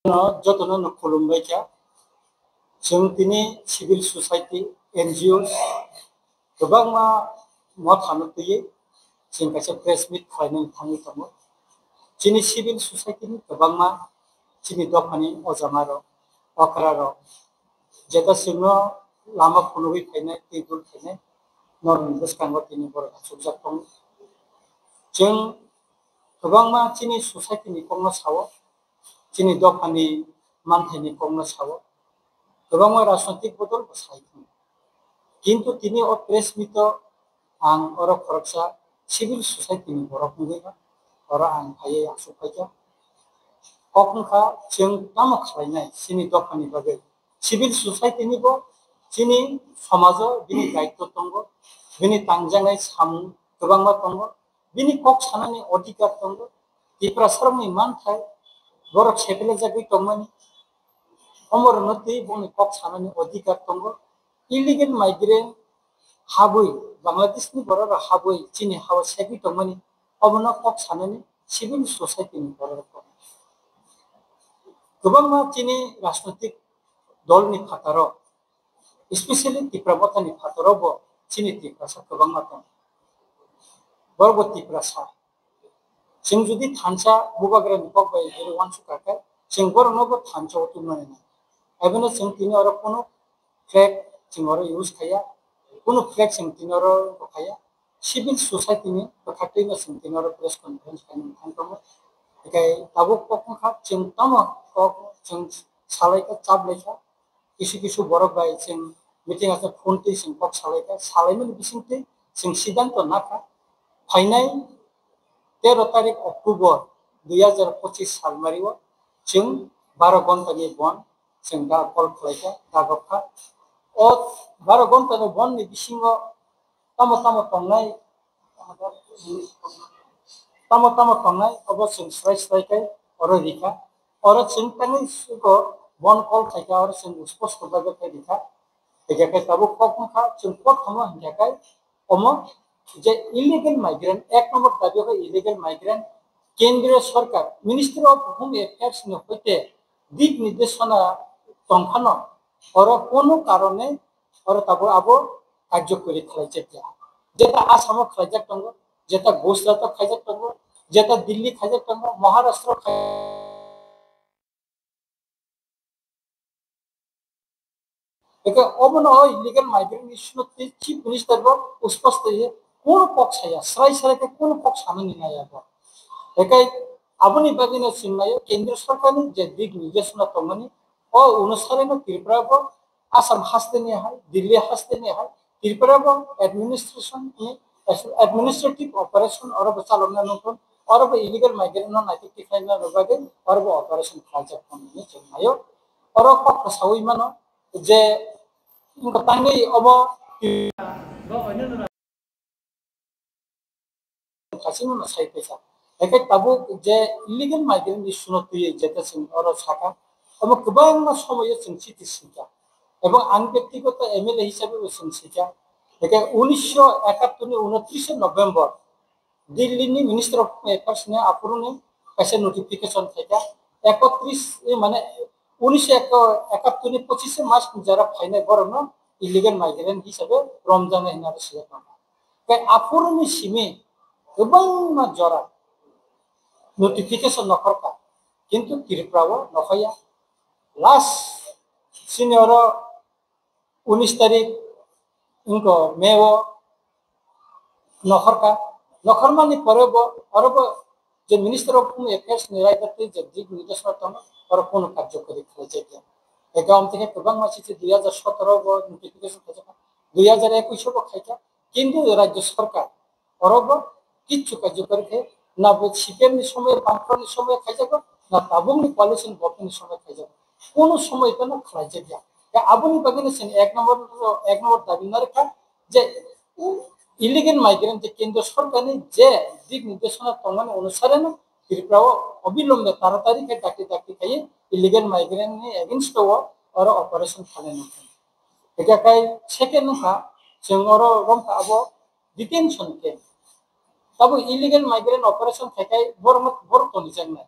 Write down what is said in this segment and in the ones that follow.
जतन खुलुमबायखा जों दिनै सिभिल ससाइटि NGOs गोबां मा थानो फैयो जों खायसे प्रेस मिट खालामनो थाङो दङ दिनै सिभिल ससाइटिनि गोबां दिनै दखानि अजामार अख्रार जेता सिङो लामा फुलुबै फैनाय टेबुल फैनाय नरम गोसखांबो दिनै बर' सुबजाब दङ जों गोबां दिनै ससाइटिनि खौनो सावो दिनै दखानि मानथायनि खौनो सावो गोबां राजनैतिक बदल सायखं किन्तु दिनै प्रेस मिट आं अर खरकसा सिभिल ससाइटिनि बर' बुंगैबा अर आं फायै आसु फायजा अखंखा जों ताम खालायनाय सिनि दखानि बागै सिभिल ससाइटिनिबो दिनै समाजाव बिनि दायित्व दङ बिनि तांजानाय साम गोबां दङ बिनि कक सानानै अधिकार दङ बेफोरा सरमनि मानथाय बर' सेबेले जागै दंमोन अमर नति बुंनि कक सानानै अधिकार दङ इलिगेल माइग्रेन्ट हाबै बांलादेशनि बर' हाबै दिनै हावा सेबि दंमोन अबनो कक सानानै सिभिल ससाइटिनि बर' गोबां दिनै राजनैतिक दलनि फाटाराव स्पेसियली तिप्राबतानि फाटारावबो दिनै तिप्रासा गोबां दं बरबो तिप्रासा जों जुदि थानसा बुबाग्रा निपक बाय जेरै वानसु काका जों बरनोबो थानसाव तुमनानै एबनो जों तिनि आरो कोनो फ्लेग जों आरो इउज खाया कोनो फ्लेग जों तिनि आरो खाया सिभिल ससाइटिनि खाथिनो जों तिनि आरो प्रेस कनफारेन्स खालामनो थांदोंमोन बेखाय दाबो कखा जों तम कक जों सालायखा चाबलायखा किसु किसु बरफ बाय जों मिटिं आसे फनते जों कक सालायखा सालायमोन बिसिंते जों सिद्धांत नाखा फाइनाल 13 तारिख अक्टूबर 2025 साल मारिव जों 12 घंटानि बन जों दा कल खालायखा दागखा अ 12 घंटानि बननि बिसिङाव तम तम तंनाय तम तम तंनाय अब जों स्राय स्रायखाय अर रिखा और जों तंगै सुको बन कल खायखा और जों स्पष्ट बागै खायखा बेखाय ताबो कखा जों कट खामो हंखाय अमो जे इलिगेल माइग्रेंट एक नंबर दाबी है इलिगेल माइग्रेंट केंद्रीय सरकार मिनिस्ट्री ऑफ होम अफेयर्स ने होते दिक निर्देशना तंखानो और कोनो कारणे और तब आबो कार्यकरी खालायजे जेता आसाम खालायजे दङ जेता गुजरात खालायजे दङ जेता दिल्ली खालायजे दङ महाराष्ट्र बेके अबनो illegal migrant issue chief minister को स्पष्ट है कोन पक्ष है स्राय स्राय के कोन पक्ष सामने नाया बेके आबनि बागिनो सिननाय केंद्र सरकारनि जे दिग निर्देशना तंगनि अ अनुसारेनो त्रिपुराबो आसाम हास्तेनि हाय दिल्ली हास्तेनि हाय त्रिपुराबो एडमिनिस्ट्रेटिव ऑपरेशन और चालना नोंथन और इलिगेल माइग्रेंट ना नाइटिक टिखाइना नबागे और ऑपरेशन खालजा खननि जोंनायो और पक्ष सावै मानो जे इनका तांगै अब खासिनो साइपेसा बेखाय ताबो जे इलिगेल माइग्रेंट इशू न तुय जेता सिं और साका अब गोबां समय जों सिटि सिंका एवं आं व्यक्तिगत एमएलए हिसाबै जों सिका बेखाय 1971 नि 29 नभेम्बर दिल्लीनि मिनिस्टर ऑफ अफेयर्स ने आपुरने कैसे नोटिफिकेशन थाका 31 माने 1971 नि 25 मार्च जरा फाइनाल बरनो इलिगेल माइग्रेंट हिसाबै रमजान होनना सिगां के आपुरनि सिमे गोबां जरा नोटिफिकेशन नखरका किंतु त्रिपुराव नखया लास्ट सिनियर 19 तारीख उनको मेव नखरका नखरमानि परब अरब जे मिनिस्टर ऑफ होम अफेयर्स ने रायदाते जे दिग निर्देशना तंग और कोन कार्यकरी खालायजे एगाम থেকে गोबां मानसि 2017 बो नोटिफिकेशन खायजा 2021 बो खायजा किंतु राज्य सरकार अरब किच्छु कार्यकरी ना बो सीपीएम नि समय बांफोरनि समय खायजागो ना ताबुंनि कोalition गवर्नमेंट समय खायजागो कोनो समय तो ना खायजे गया या आबुनि बागैनो जों एक नंबर दाबिनार का जे इलिगेल माइग्रेंट केंद्र सरकारनि जे दिग निर्देशना तंगनि अनुसारेनो त्रिपुराव अबिलम्बे तारातारि के डाक्ति खायो इलिगेल माइग्रेंट नि एगेंस्ट और ऑपरेशन खालायनो बेखाय सेकेंड का जों और रमका अब डिटेंशन के तब इलिगेल माइग्रेंट ऑपरेशन थाखाय बर तो निजेंनाय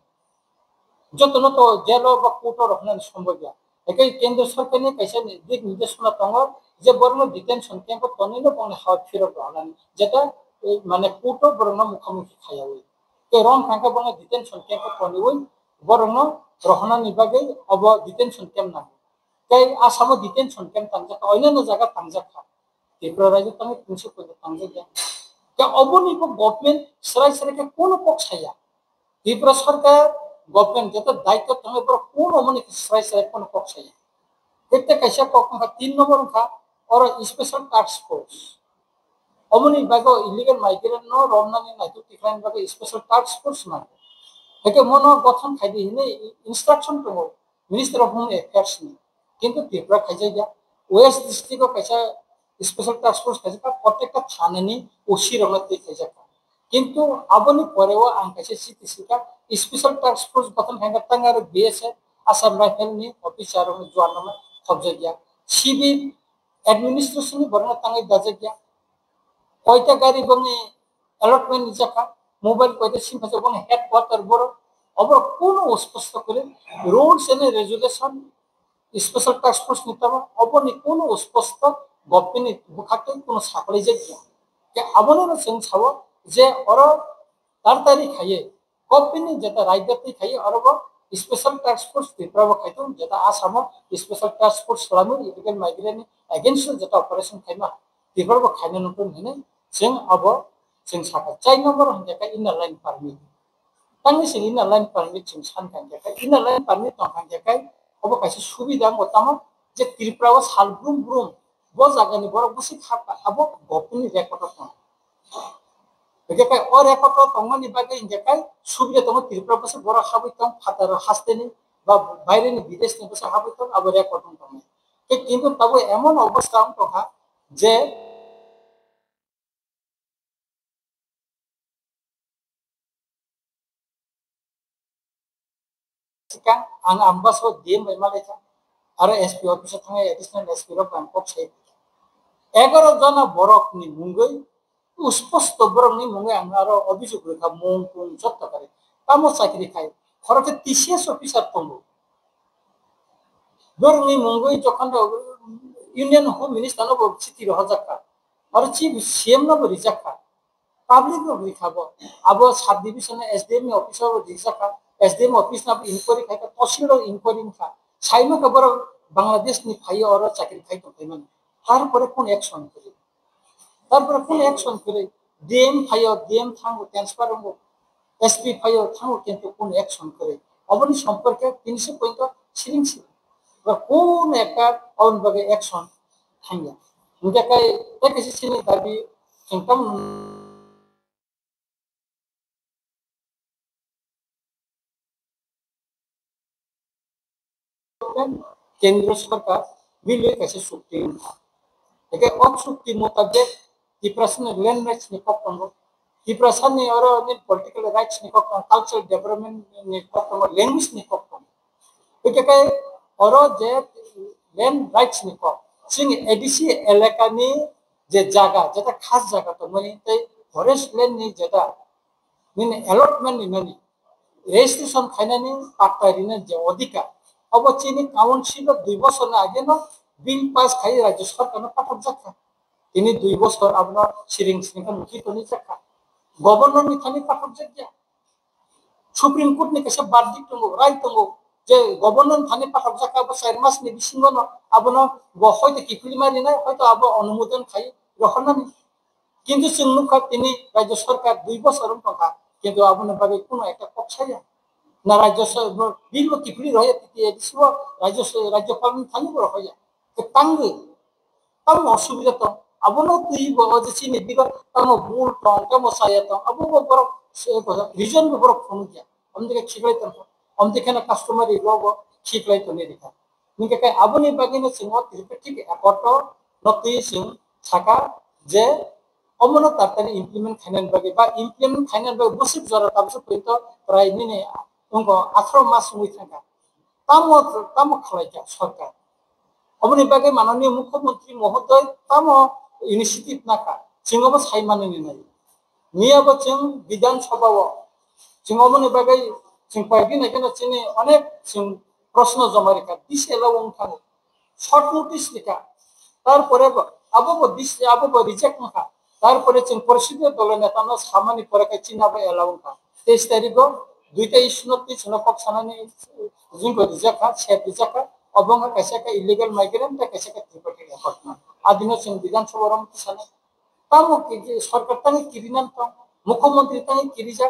যতন তো জেল বা কোর্ট রহমান সম্ভব গিয়া একে কেন্দ্র সরকারনি কাইসা দিক নির্দেশনা দङ যে বরং ডিটেনশন ক্যাম্প তনিনো বংনে হাওয়া ফিরত রহনানি যেটা মানে কোর্ট বরং মুখামুখি খাইয়াওই কে রং থাকা বংনে ডিটেনশন ক্যাম্প তনিওই বরং রহনানি বাগে অব ডিটেনশন ক্যাম্প না কাই আসামও ডিটেনশন ক্যাম্প তাंजाखा অন্যান্য জায়গা তাंजाखा ত্রিপুরা রাজ্য তাंगे प्रिंसिपल तांजाखा কে অবনিব গভর্নমেন্ট সরাই সরাইকে কোন পক্ষায়া ত্রিপুরা সরকার গভর্নমেন্ট যেটা দায়িত্ব তাंगे বড় কোন অমনি সরাই সরাই কোন পক্ষায়া এটা কাইসা কখনো 3 নম্বর খা और स्पेशल टास्क फोर्स অমনি বাগো ইলিগাল মাইগ্রেন্ট নো রমনানি নাইতো টিক্লাইন বাগো স্পেশাল টাস্ক ফোর্স না একে মনো গঠন খাইদি হিনে ইনস্ট্রাকশন দङ মিনিস্টার অফ হোম অ্যাফেয়ার্स नि কিন্তু ত্রিপুরা খাইজাই যা ওয়েস্ট ডিস্ট্রিক্ট কাইসা স্পেশাল টাস্ক ফোর্স খাইজা প্রত্যেকটা থানানি ওসি রমনাতে খাইজা কিন্তু আবনি পরেও আং কাইসা সিটিসিকা স্পেশাল টাস্ক ফোর্স গঠন খাইগা তাঙ্গার বিএসএফ আসাম রাইফেলনি অফিসার জওয়ানমা খবজা গিয়া সিভিল एडमिनिस्ट्रेशन बरना तांगे दाजे गया কয়টা গাড়ি বনে অ্যালটমেন্ট নিজাকা মোবাইল কয়টা সিম আছে বনে হেডকোয়ার্টার বড় অবর কোন স্পষ্ট করে rules and resolution special task force নিতাম অবনি কোন স্পষ্ট গভর্নমেন্ট বুখাতে কোন সাকলাই যায় কে আবনের সেন ছাও যে অর তাড়াতাড়ি খাইয়ে গভর্নমেন্ট যেটা রাজ্যতে খাইয়ে অরব স্পেশাল টাস্ক ফোর্স ত্রিপুরা খাইতো যেটা আসাম স্পেশাল টাস্ক ফোর্স সরানো ইলিগাল মাইগ্রেন্ট এগेंस्ट যেটা অপারেশন খাইमा ত্রিপুরা খাইनो नंतर ने जों अब जों साखा चाइ नम्बर हंजाका इनार लाइन पारमिट तांनि सिं इनार लाइन पारमिट जों सानखांजाका इनार लाइन पारमिट तंखांजाका अब कायसे सुबिदा गताम जे त्रिपुरा सालब्रुम ब्रुम ब जागानि बर बसि खापा अब गभर्नमेन्ट रेकर्ड दं बेखाय अ रेकर्ड तंमानि बागै इंजाका सुबिदा दं त्रिपुरा बसि बर हाबै दं फातार हास्तेनि बा বাইরেनि বিদেশनि बसि हाबै दं अब रेकर्ड दं কিন্তু তবে এমন অবস্থা তখা যে आं आम्बासो डीएम मालायचा आरो एसपी अफिसाव थांनाय एडिशनेल एसपी रो बैंकअप से 11 जना बरकनि मुंगै स्पष्ट बरकनि मुंगै आं आरो अभियोग रेखा मुं पुं जत्त करे तामो चाकरी खाय खरके टीसीएस अफिसार दंगो बरकनि मुंगै जखन ইউনিয়ন হোম মিনিস্টার নো চিঠি রহজাকা আর চিফ সিএম নো রিজাকা পাবলিক নো রিখাবো আবো সাব ডিভিশন এসডিএম অফিসার রিজাকা एसडीएम ऑफिस ना इंक्वायरी खाई तहसील इंक्वायरी खा साइनो खबर बांग्लादेश नि फाइयो और चाकरी खाई तो पेमन तार परे कोन एक्शन करे तार परे कोन एक्शन करे डीएम फाइयो डीएम थांगो ट्रांसफर हो एसपी फाइयो थांगो किंतु कोन एक्शन करे अबनि সম্পর্কে 300 পয়েন্ট সিরিং ছিল বা কোন একটা অন ভাবে অ্যাকশন থাইয়া মুজাকাই তাকে সিনি দাবি চিন্তা केंद्र सरकार मिले कैसे चुक्ति एके अन चुक्ति मुताबिक डिप्रेशन लैंड राइट्स नि कप्तंगो डिप्रेशन नि और नि पॉलिटिकल राइट्स नि कप्तंग कल्चरल डेवलपमेंट नि कप्तंगो लैंग्वेज नि कप्तंग एके काय और जे लैंड राइट्स नि कप सिंग एडीसी एलाका नि जे जागा जेटा खास जागा तो मनि तै फरेस्ट लैंड नि जेटा नि अलॉटमेंट नि ननि रेजिस्ट्रेशन खाइनानि पाट्टारिनो जे अधिकार अब चीनी काउंसिल 2 বছর আগে না বিল পাস খাই রাজ্য সরকার পাঠাব যাকা তিনি 2 বছর আপনার সিরিং সিরিং মুখি তনি যাকা গভর্নর নি থানি পাঠাব যাকা সুপ্রিম কোর্ট নি কেসে বার্ডিক দङ রাইট দङ যে গভর্নর থানি পাঠাব যাকা বা 4 মাস নি বিসিঙ্গ ন আপনা হয়তো কিফলি মারি নাই হয়তো আব অনুমোদন খাই রহনানি কিন্তু সিংনুখা তিনি রাজ্য সরকার 2 বছর টাকা কিন্তু আপনা ভাবে কোনো একটা পক্ষায়া না রাজ্য বিল কিফলি রয়ে এডিসি রাজ্য রাজ্যপাল থানি বড় হয়ে তো তাঙ্গে তাম অসুবিধা তো আবনো তুই যে চিনি দিবা তাম বুল টং তাম সায়া তো আবু বড় রিজন বড় ফোন দিয়া আমদিকে ঠিকলাই তো আমদিকে না কাস্টমার ইগব ঠিকলাই তো নে দেখা নিকে কাই আবনি বাগিনো সিংহ ঠিক একট নতুই সিং থাকা যে অমনো তাড়াতাড়ি ইমপ্লিমেন্ট খাইনান বাগে বা ইমপ্লিমেন্ট খাইনান বাগে বসিক জরা তামসো পইতো প্রায় নিনে उनको 18 मास हुई थाका तामो खालायका सरकार अबनि बागै माननीय मुख्यमंत्री महोदय तामो इनिशिएटिव नाका जोंबो सायमानो नाय नियाबो जों विधान सभाव जों अबनि बागै जों कয়েকদিন এখানে চিনি অনেক जों প্রশ্ন জমা রেখা দিস এলাও থাকো শর্ট নোটিস লেখা তারপরে আবো দিস আবো রিজেক্ট নাখা তারপরে जों পরিষদীয় দলের নেতানো সামানি পরীক্ষা চিনাবো এলাও থা 23 তারিখও দুইটা ইস্যুতে ছিনকক সানানি जोंखौ রিজেক্ট সেট রিজেক্ট এবং কাছে ইলিগাল মাইগ্রেন্ট কাছে ত্রিপাঠী ঘটনা আদিনো जों বিধানসভার সানে তাও কি সরকার তাকে কিরিনান তো মুখ্যমন্ত্রী তাকে কিরিজা